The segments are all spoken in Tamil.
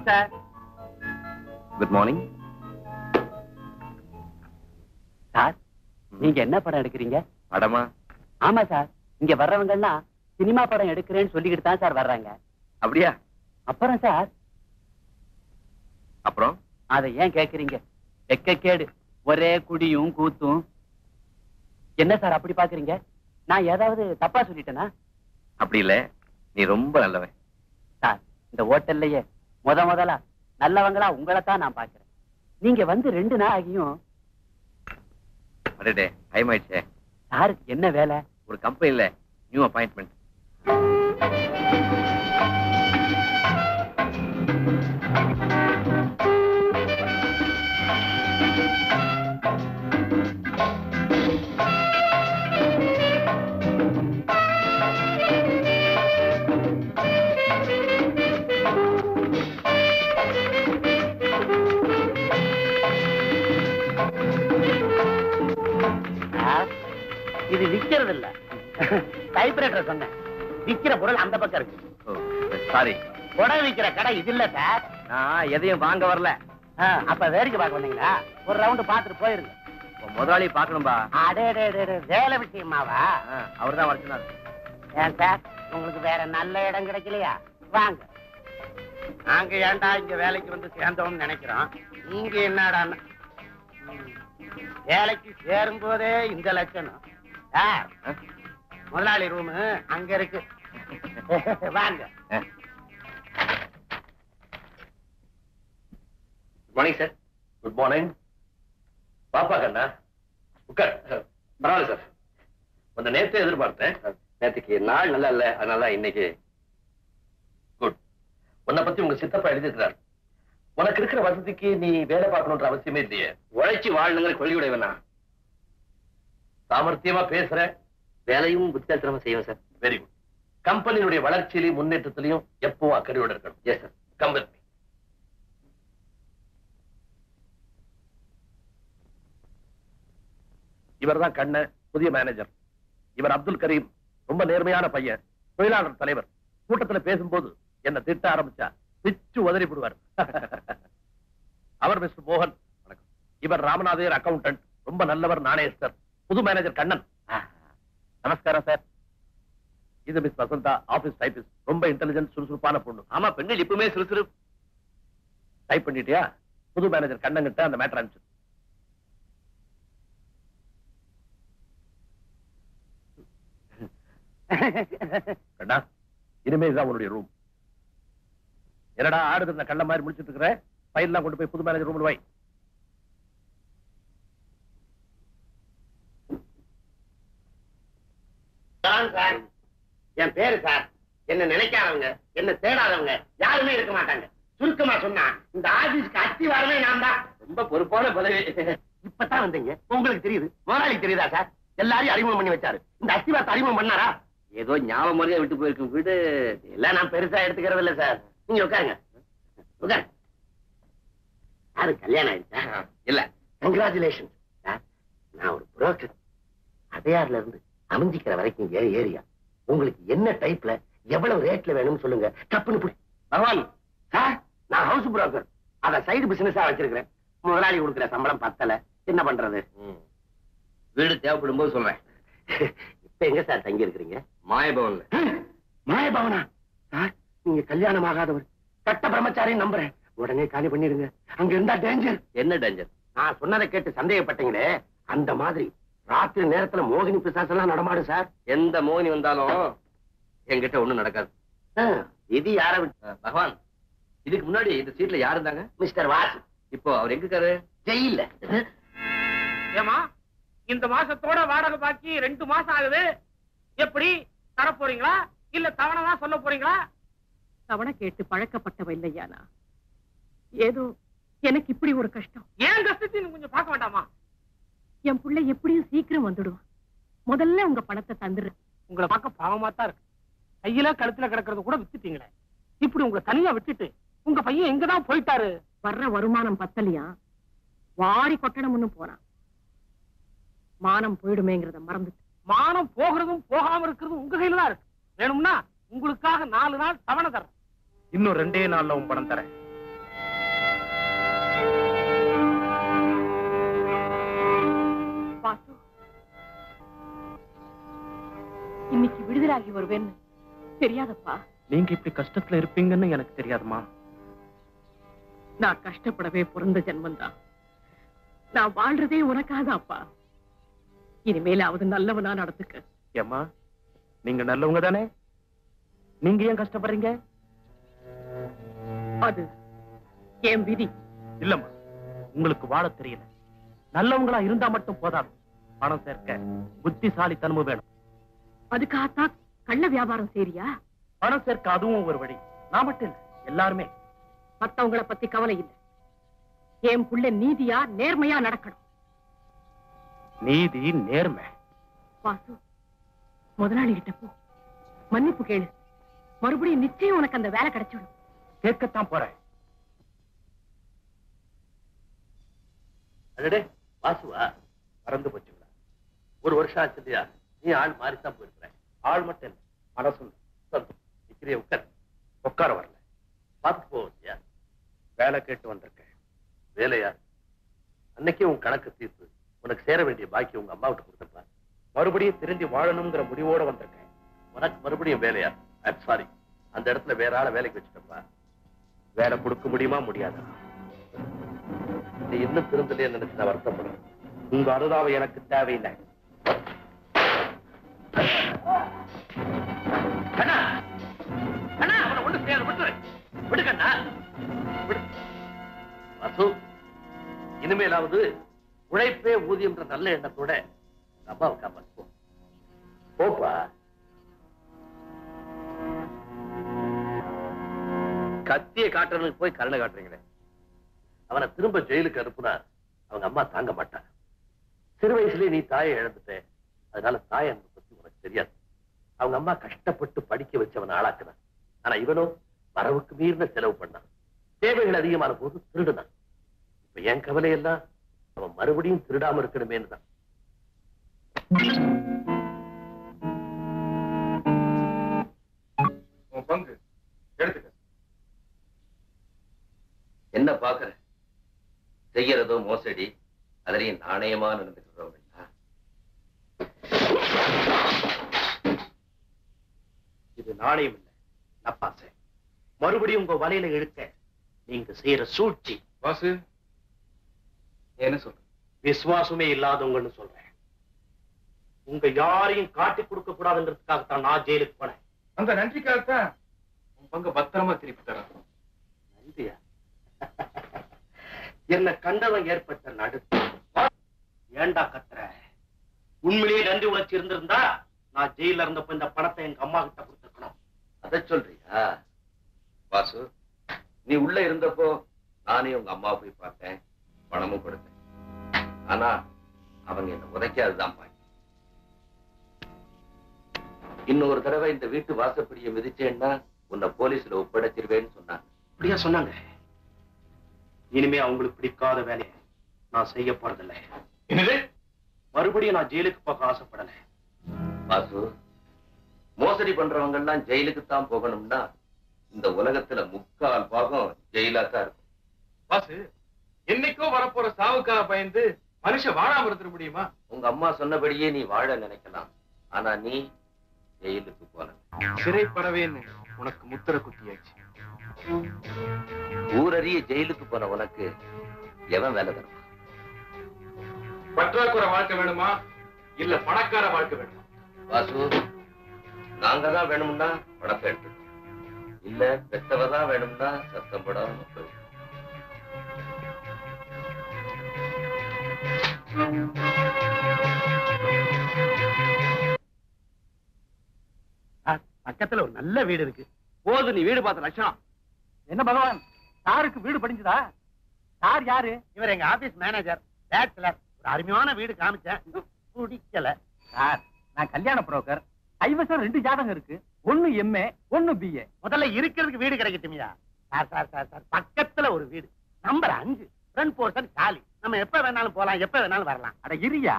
Morning sir. Good morning sir. நீங்க என்ன படம் எடுக்கிறீங்க? படமா? ஆமா சார். இங்க வர்றவங்க எல்லாம் சினிமா படம் எடுக்கிறேன்னு சொல்லிக்கிட்டு தான் சார் வர்றாங்க. அப்படியா? அப்புறம் சார், அப்புறம் அதை ஏன் கேக்குறீங்க? கேடு, ஒரே குடியும் கூத்தும். என்ன சார் அப்படி பாக்குறீங்க? நான் ஏதாவது தப்பா சொல்லிட்டேனா? அப்படி இல்ல, நீ ரொம்ப நல்லவன் சார். இந்த ஹோட்டல்லையே முதலா நல்லவங்களா உங்களைத்தான் நான் பாக்குறேன். நீங்க வந்து 2 நாள் ஆகியும். அடடே, டைம் ஆயிடுச்சே. சாருக்கு என்ன வேலை? ஒரு கம்பெனில நியூ அப்பாயின்ட்மெண்ட். இது விக்கிறது இல்ல, டைப்ரைட்டர் சொன்னேன். விக்கிற பொருள் அந்த பக்கம் இருக்கு. சாரி, புடவை விக்கிற கடை இது இல்ல சார். நான் எதையும் வாங்க வரல. அப்ப வேடிக்கை பார்க்க வந்தீங்களா? ஒரு ரவுண்ட் பாத்துட்டு போயிருங்க. முதலாளி பாக்கணும்பா. அடே வேலை விஷயமாவா? அவர்தான் வர சொன்னார். ஏன் சார், உங்களுக்கு வேற நல்ல இடம் கிடைக்கலையா? வாங்க. நாங்க ஏன்டா இங்க வேலைக்கு வந்து சேர்ந்தோம்னு நினைக்கிறோம். நீங்க என்னடா வேலைக்கு சேரும் போதே இந்த லட்சணம். சார், முதலாளி ரூம் அங்க இருக்கு. வாங்க. Good morning sir. Good morning. பாப்பா கண்ணா, உட்கார். பரவாயில்ல சார், உன்னை நேற்றே எதிர்பார்த்தேன். நேற்றுக்கு நாள் நல்லா இல்ல, அதனால இன்னைக்கு. குட். உன்னை பத்தி உங்க சித்தப்பா எழுதியிருக்கிறார். உனக்கு இருக்கிற வசதிக்கு நீ வேலை பார்க்கணுன்ற அவசியமே இல்லையே. உழைச்சி வாழணுங்கிற கொள்கையுடைய வேணா. சாமர்த்தியமா பேசுற, வேலையும் புத்திசாலித்தனமா செய்வேன் சார். Very good. கம்பெனியுடைய வளர்ச்சியிலையும் முன்னேற்றத்திலையும் எப்பவும் அக்கறையோட இருக்கணும். Yes sir. Come with me. இவர் தான் கண்ண, புதிய மேனேஜர். இவர் அப்துல் கரீம், ரொம்ப நேர்மையான பையன், தொழிலாளர் தலைவர். கூட்டத்துல பேசும்போது என்ன திட்ட ஆரம்பிச்சா பிச்சு உதறி விடுவார். அவர் மிஸ்டர் மோகன். வணக்கம். இவர் ராமநாதையர் அக்கவுண்டன்ட், ரொம்ப நல்லவர், நாணயஸ்தர். புது மேனேஜர் கண்ணன். நமஸ்காரம் சார். இது மிஸ் வசந்தா, ஆபீஸ் டைபிஸ்ட், ரொம்ப இன்டெலிஜென்ட், சுறுசுறுப்பான பொண்ணு. ஆமா, பெண்கள் இப்பவுமே சுறுசுறுப்பு. டைப் பண்ணிட்டியா? புது மேனேஜர் கண்ணன் கிட்ட அந்த மேட்டர் அனுப்பிச்சு. கண்ணா, இனிமே தான் உன்னுடைய ரூம். என்னடா ஆடுது கண்ண மாதிரி முடிச்சிட்டு இருக்கிற? ஃபைல்லாம் கொண்டு போய் புது மேனேஜர் ரூம்ல வை. சார், என் பேரு சார். என்ன நினைக்காதவங்க, என்ன தேடாதவங்க யாருமே இருக்க மாட்டாங்க. சுருக்கமா சொன்னா இந்த ஆபீஸ்க்கு அத்திவாரமே நான் தான். ரொம்ப பொறுப்பான பதவி. இப்பதான் வந்தீங்க, உங்களுக்கு தெரியுது. முதலாளி தெரியுதா சார்? எல்லாரையும் அறிமுகம் பண்ணி வச்சாரு. இந்த அத்திவாரத்தை அறிமுகம் பண்ணாரா? ஏதோ ஞாபகம் மாதிரியா விட்டு போயிருக்கும் வீடு. எல்லாம் நான் பெருசா எடுத்துக்கிறது இல்ல சார். நீங்க உட்காருங்க. உட்காரு. யாரு கல்யாணம் ஆயிடுச்சா? இல்ல. Congratulation sir. நான் ஒரு புரோக்கர். அடையாறுல இருந்து அமைஞ்சிக்கிற வரைக்கும் ஏரியா. உங்களுக்கு என்ன டைப்ல எவ்வளவு ரேட்ல வேணும்னு சொல்லுங்க. தப்புன்னு புடி. பகவான் சார், நான் ஹவுஸ் புரோக்கர். அத சைடு பிசினஸா வச்சிருக்கிறேன். முதலாளி கொடுக்குற சம்பளம் பத்தல, என்ன பண்றது? வீடு தேவைப்படும் போது சொல்றேன். இப்ப எங்க சார் தங்கி இருக்கிறீங்க? மாயபவன்ல. மாயபவனா? சார், நீங்க கல்யாணம் ஆகாதவர், கட்ட பிரம்மச்சாரின்னு நம்புறேன். உடனே காலி பண்ணிடுங்க. அங்க இருந்தா டேஞ்சர். என்ன டேஞ்சர்? நான் சொன்னதை கேட்டு சந்தேகப்பட்டீங்களே, அந்த மாதிரி ராத்திரி நேரத்துல மோகினி பிசாசெல்லாம் நடமாடும் சார். எந்த மோகினி வந்தாலும் என்கிட்ட ஒண்ணும் நடக்காது. இது யார பகவான், இதுக்கு முன்னாடி இந்த சீட்ல யாரு இருந்தாங்க? மிஸ்டர் வாசு. இப்போ அவர் எங்க இருக்காரு? ஜெயில்ல. ஏமா, இந்த மாசத்தோட வாடகை பாக்கி 2 மாசம் ஆகுது. எப்படி தர போறீங்களா இல்ல தவணை சொல்ல போறீங்களா? தவணை கேட்டு பழக்கப்பட்டவ இல்லையானா? ஏதோ எனக்கு இப்படி ஒரு கஷ்டம். ஏன் கஷ்டத்தையும் கொஞ்சம் பார்க்க வேண்டாமா? என் பிள்ளை எப்படியும் சீக்கிரம் வந்துடுவான். முதல்ல உங்க பணத்தை தந்துடுறேன். உங்களை பார்க்க பாவமா தான் இருக்கு. கையில கழுத்துல கிடக்கிறது கூட வித்துட்டீங்களே. இப்படி உங்களை தனியா விட்டுட்டு உங்க பையன் எங்கதான் போயிட்டாரு? வர்ற வருமானம் பத்தலையா, வாரி கொட்டணும்னு போறான். மானம் போயிடுமேங்கிறத மறந்துட்டு. மானம் போகிறதும் போகாம இருக்கிறதும் உங்க கையில தான் இருக்கு. வேணும்னா உங்களுக்காக 4 நாள் தவணை தரேன். இன்னும் 2 நாள்ல உன் பணம் தரேன். தாயாகி வருவேன்னு தெரியாதப்பா. நீங்க இப்படி கஷ்டத்துல இருப்பீங்கன்னு எனக்கு தெரியாதுமா. நான் கஷ்டப்படவே பிறந்த ஜென்மந்தான். நான் வாழ்றதே உனக்காதாப்பா. இனிமேலாவது நல்லவனா நடந்துக்க. ஏம்மா, நீங்க நல்லவங்க தானே? நீங்க ஏன் கஷ்டப்படுறீங்க? அது என் விதி. இல்லம்மா, உங்களுக்கு வாழ தெரியல. நல்லவங்களா இருந்தா மட்டும் போதாது, பணம் சேர்க்க புத்திசாலித்தனமும் வேணும். அதுக்காகத்தான் கள்ள வியாபாரம் செய்றியா? பணம் சேர்க்க அதுவும் ஒரு வழி. நான் மட்டும் இல்ல, எல்லாருமே. மத்தவங்கள பத்தி கவலை இல்லை. என் புள்ள நீதியா நேர்மையா நடக்கணும். நீதி நேர்மை. வாசு, முதலாளி கிட்ட போ, மன்னிப்பு கேளு. மறுபடியும் நிச்சயம் உனக்கு அந்த வேலை கிடைச்சிடும். கேட்கத்தான் போறேன். அடடே வாசுவா, மறந்து போச்சுங்களா? ஒரு வருஷம் ஆச்சு இல்லையா? நீ ஆள் மாறித்தான் போயிருக்கிற. ஆள் மட்டும் இல்ல, மனசும் நிக்கிறிய உட்கார். உட்கார வரல, பார்த்து போவியா? வேலை கேட்டு வந்திருக்கேன். வேலையா? அன்னைக்கே உன் கணக்கு தீர்த்து உனக்கு சேர வேண்டிய பாக்கி உங்க அம்மா விட்டு கொடுத்தப்பா. மறுபடியும் திரும்பி வாழணுங்கிற முடிவோட வந்திருக்கேன். உனக்கு மறுபடியும் வேலையா? சாரி, அந்த இடத்துல வேற ஆளை வேலைக்கு வச்சுட்டப்பா. வேலை கொடுக்க முடியுமா முடியாது? நீ இன்னும் திருந்தலையே நினைச்சு நான் வருத்தப்படுறேன். உங்க அருதாவை எனக்கு தேவையில்லை. அவனை ஒண்ணு செய்யாது, விட்டுரு. விடுக்கண்ணா, விடு. வாசு, இனிமேலாவது உழைப்பே ஊதியம்ன்ற நல்ல எண்ணத்தோட அம்மாவை காப்பாத்து. போப்பா. கத்தியை காட்டுறதுக்கு போய் கருணை காட்டுறீங்களே. அவனை திரும்ப ஜெயிலுக்கு அனுப்புனா அவங்க அம்மா தாங்க மாட்டாங்க. சிறு வயசுலயே நீ தாயை இழந்துட்ட, அதனால தாய் அன்பை பத்தி உனக்கு தெரியாது. அவங்க அம்மா கஷ்டப்பட்டு படிக்க வச்சு அவனை ஆளாக்குனான். ஆனா இவனும் வரவுக்கு மீறின செலவு பண்ணான். தேவைகள் அதிகமான போது திருடுனான். இப்ப என் கவலை எல்லாம் அவன் மறுபடியும் திருடாம இருக்கணுமேன்னு தான். பங்கு எடுத்துக்க. என்ன பாக்குற? செய்யறதோ மோசடி, அதுலயும் நாணயமா நடந்துக்கிறோம். இது நாணயம் இல்ல, நப்பாசை. மறுபடியும் உங்க வலையில இழுக்க நீங்க செய்யற சூழ்ச்சி. வாசு, என்ன சொல்ற? விசுவாசமே இல்லாதவங்கன்னு சொல்றேன். உங்க யாரையும் காட்டி கொடுக்க கூடாதுங்கிறதுக்காகத்தான் நான் ஜெயிலுக்கு போனேன். அந்த நன்றிக்காகத்தான் உன் பங்க பத்திரமா திருப்பி தரேன். நன்றியா? என்ன கண்டவன் ஏற்பட்ட நடுத்து. ஏண்டா கத்துற? உண்மையிலேயே நன்றி உணர்ச்சி இருந்திருந்தா நான் ஜெயில இருந்தப்ப இந்த பணத்தை எங்க அம்மா கிட்ட கொடுத்துருக்கணும். அத சொல்றியா? வாசு, நீ உள்ள இருந்தப்போ நானே உங்க அம்மா போய் பார்த்தேன், பணமும் கொடுத்தேன். ஆனா அவங்க என்ன உதைக்காதுதான் பாக்கி. இன்னொரு தடவை இந்த வீட்டு வாசப்படியை மிதிச்சேன்னா உன்னை போலீஸ்ல ஒப்படைச்சிருவேன்னு சொன்னாங்க. அப்படியா சொன்னாங்க? இனிமே அவங்களுக்கு பிடிக்காத வேலையை நான் செய்ய போறதில்லை. என்னது? மறுபடியும் நான் ஜெயிலுக்கு போக ஆசைப்படல. வாசு, மோசடி பண்றவங்க எல்லாம் ஜெயிலுக்கு தான் போகணும்னா இந்த உலகத்துல 3/4 பாகம் ஜெயிலா தான் இருக்கும். வாசு, என்னைக்கோ வரப்போற சாவுக்காக பயந்து மனுஷன் வாழாம இருந்துட முடியுமா? உங்க அம்மா சொன்னபடியே நீ வாழ நினைக்கலாம், ஆனா நீ ஜெயிலுக்கு போன. சிறைப்படவேன்னு உனக்கு முத்திர குத்தியாச்சு. ஊரறிய ஜெயிலுக்கு போன உனக்கு எவன் வேலை தருவான்? பற்றாக்குறை வாழ்க்கை வேணுமா இல்ல பணக்கார வாழ்க்கை வேணுமா? வாசு, நாங்க தான் வேணும்னா பணத்தை எடுத்துக்கணும், இல்ல பெத்தவதான் வேணும்னா சத்தம் போடாம போயிடும். பக்கத்துல ஒரு நல்ல வீடு இருக்கு. போது நீ வீடு பார்த்த லட்சணம். என்ன பகவான், சாருக்கு வீடு படிஞ்சதா? சார் யாரு? இவர் எங்க ஆபீஸ் மேனேஜர், பேச்சுலர். ஒரு அருமையான வீடு காமிச்சேன், பிடிக்கல. சார், நான் கல்யாண புரோக்கர். கைவசம் 2 ஜாதகம் இருக்கு. 1 MA 1 BA. முதல்ல இருக்கிறதுக்கு வீடு கிடைக்கட்டுமியா? சார் சார் சார் சார், பக்கத்துல ஒரு வீடு, நம்பர் 5, ஃப்ரண்ட் போர்ஷன் காலி. நம்ம எப்ப வேணாலும் போலாம், எப்ப வேணாலும் வரலாம். அட இரியா,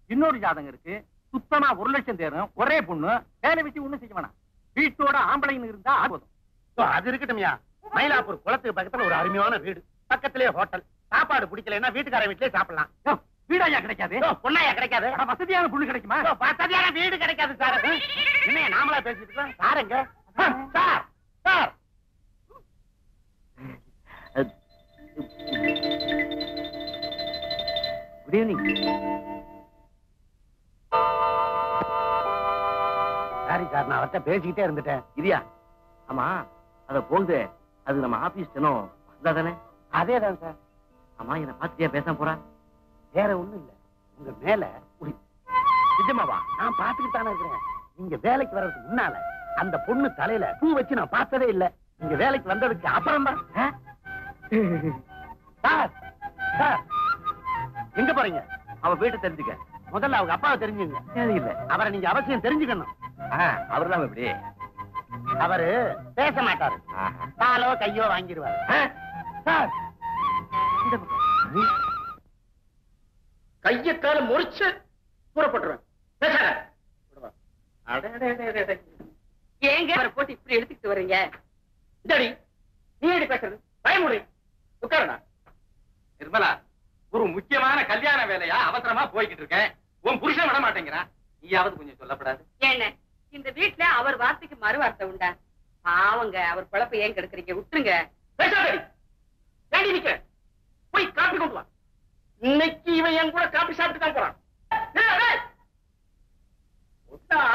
இன்னொரு ஜாதகம் இருக்கு. சுத்தமா 1 லட்சம் தேரும், ஒரே பொண்ணு, வேலை வச்சு ஒண்ணும் செய்ய வேணாம். வீட்டோட ஆம்பளைன்னு இருந்தா போதும். அது இருக்கட்டும்யா. மயிலாப்பூர் குளத்துக்கு பக்கத்துல ஒரு அருமையான வீடு, பக்கத்திலே ஹோட்டல். சாப்பாடு பிடிக்கலன்னா வீட்டுக்கார வீட்டிலே சாப்பிடலாம். வீடாயா கிடைக்காது? பொண்ணாயா கிடைக்காது? வசதியான பொண்ணு கிடைக்குமா? வசதியான வீடு கிடைக்காது சார். என்ன நாமளா பேசிட்டு இருக்கோம்? சாருங்க sir sir. Good evening. Sorry sir, நான் அவர்கிட்ட பேசிக்கிட்டே இருந்துட்டேன். இரியா, ஆமா அத போகுது, அது நம்ம ஆபீஸ் தினம் தானே? அதேதான் சார். ஆமா, என்ன பாத்துட்டியா பேசாம போறா? வேற ஒண்ணும் இல்ல, உங்க மேல நிஜமாவா? நான் பாத்துக்கிட்டு தானே இருக்கிறேன். நீங்க வேலைக்கு வர்றதுக்கு முன்னால அந்த பொண்ணு தலையில பூ வச்சு நான் பார்த்ததே இல்ல. நீங்க வேலைக்கு வந்ததுக்கு அப்புறம் தான். சார் சார், எங்க போறீங்க? அவ வீட்டை தெரிஞ்சுக்க. முதல்ல அவங்க அப்பாவை தெரிஞ்சுங்க. தேவையில்லை. அவரை நீங்க அவசியம் தெரிஞ்சுக்கணும். அவர்தான் எப்படி? அவரு பேச மாட்டாரு, காலோ கையோ வாங்கிடுவாரு. சார், இந்த பக்கம். கைய கால முறிச்சு கூறப்பட்டுருவேன். ஏங்க அவரை போட்டு இப்படி எடுத்துக்கிட்டு வர்றீங்க? இந்தடி, நீ எப்படி பேசுறது? பயமுறை உட்காரடா. நிர்மலா, ஒரு முக்கியமான கல்யாண வேலையா அவசரமா போய்கிட்டு இருக்கேன். உன் புருஷன் விட மாட்டேங்கிறான். நீயாவது கொஞ்சம் சொல்லப்படாது? ஏண்ணே, இந்த வீட்டுல அவர் வார்த்தைக்கு மறு வார்த்தை உண்டா? பாவங்க, அவர் குழப்ப ஏன் கெடுக்குறீங்க? விட்டுருங்க. பேசாதடி. ஏண்டி நிக்கிற? போய் காப்பி கொண்டு வா. இன்னைக்கு இவன் என் கூட காப்பி சாப்பிட்டு தான் போறான்.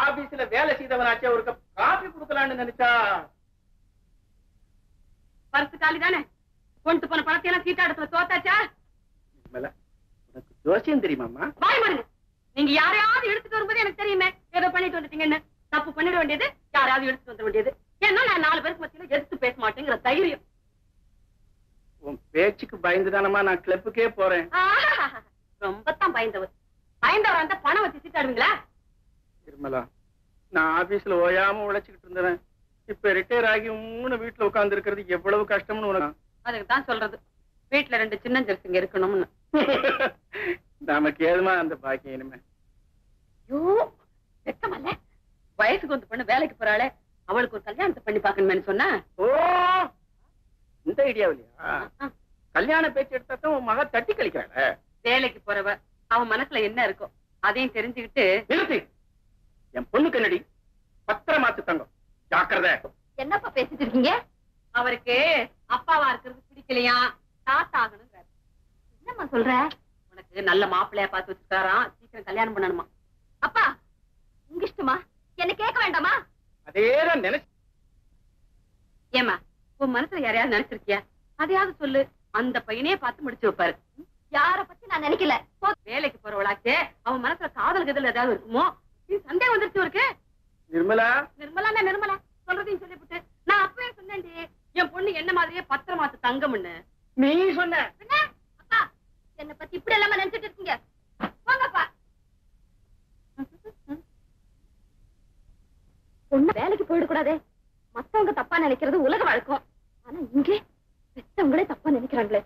ஆபீஸ்ல வேலை செய்தவனாச்சே, ஒரு கப் காப்பி கொடுக்கலான்னு நினைச்சா. பரிசு காலி தானே? கொண்டு போன பணத்தை எல்லாம் சீட்டாடத்துல தோத்தாச்சா? உனக்கு ஜோசியம் தெரியுமாமா? வாய் மாறுங்க. நீங்க யாரையாவது எடுத்துட்டு வரும்போது எனக்கு தெரியுமே ஏதோ பண்ணிட்டு வந்துட்டீங்கன்னு. தப்பு பண்ணிட வேண்டியது, யாராவது எடுத்துட்டு வந்துட வேண்டியது. ஏன்னா நான் 4 பேருக்கு மத்தியில எதிர்த்து பேச மாட்டேங்கிற தைரியம். உன் பேச்சுக்கு பயந்துதானமா நான் கிளப்புக்கே போறேன். ரொம்பத்தான் பயந்தவர். பயந்தவர் அந்த பணம் வச்சு சீட்டாடுவீங்களா? நிர்மலா, நான் ஆபீஸ்ல ஓயாம உழைச்சுக்கிட்டு இருந்தேன். இப்ப ரிட்டையர் ஆகி 3 வீட்டுல உட்கார்ந்து இருக்கிறது எவ்வளவு கஷ்டம்னு உனக்கு அதுக்கு தான் சொல்றது, வீட்டுல 2 சின்ன ஜெர்சிங்க இருக்கணும்னு. நமக்கு ஏதுமா அந்த பாக்கியம் இனிமே? ஐயோ, வெக்கமல்ல. வயசுக்கு வந்து பொண்ணு வேலைக்கு போறாளே, அவளுக்கு ஒரு கல்யாணத்தை பண்ணி பாக்கணும்னு சொன்னா. ஓ, இந்த ஐடியாவிலையா? கல்யாண பேச்சு எடுத்தா உன் மக தட்டி கழிக்கிறாள. வேலைக்கு போறவ அவன் மனசுல என்ன இருக்கும் அதையும் தெரிஞ்சுக்கிட்டு. நிறுத்தி. என் பொண்ணுக்கு என்னடி? 10 மாசத்து தங்கம். ஜாக்கிரதை. என்னப்பா பேசிட்டு இருக்கீங்க? அவருக்கு அப்பாவா இருக்கிறது பிடிக்கலையா, தாத்தா ஆகணுங்கிறாரு. என்னம்மா சொல்ற? உனக்கு நல்ல மாப்பிள்ளையா பார்த்து வச்சுக்காராம், சீக்கிரம் கல்யாணம் பண்ணணுமா. அப்பா, உங்க இஷ்டமா? என்ன கேட்க வேண்டாமா? அதேதான் நினைச்சு. ஏமா, உன் மனசுல யாரையாவது நினைச்சிருக்கியா? அதையாவது சொல்லு. அந்த பையனே பார்த்து முடிச்சு வைப்பாரு. யார பத்தி நான் நினைக்கல. வேலைக்கு போறவளாச்சே, அவன் மனசுல காதல் கதல் ஏதாவது இருக்குமோ? சந்தேகம் வந்துருச்சு இருக்கு. நிர்மலா, நிர்மலா நிர்மலா சொல்றதையும் சொல்லிவிட்டு நான் அப்பவே சொன்னேன்டி, என் பொண்ணு என்ன மாதிரியே 10 மாசம் தங்கம்னு. நீ சொன்ன. அப்பா, என்ன பத்தி இப்படி எல்லாம் நினைச்சிட்டு இருக்கீங்க? போங்கப்பா. பொண்ணு வேலைக்கு போயிடக்கூடாதே. மத்தவங்க தப்பா நினைக்கிறது உலக வழக்கம். ஆனா இங்கே பெத்தவங்களே தப்பா நினைக்கிறாங்களே.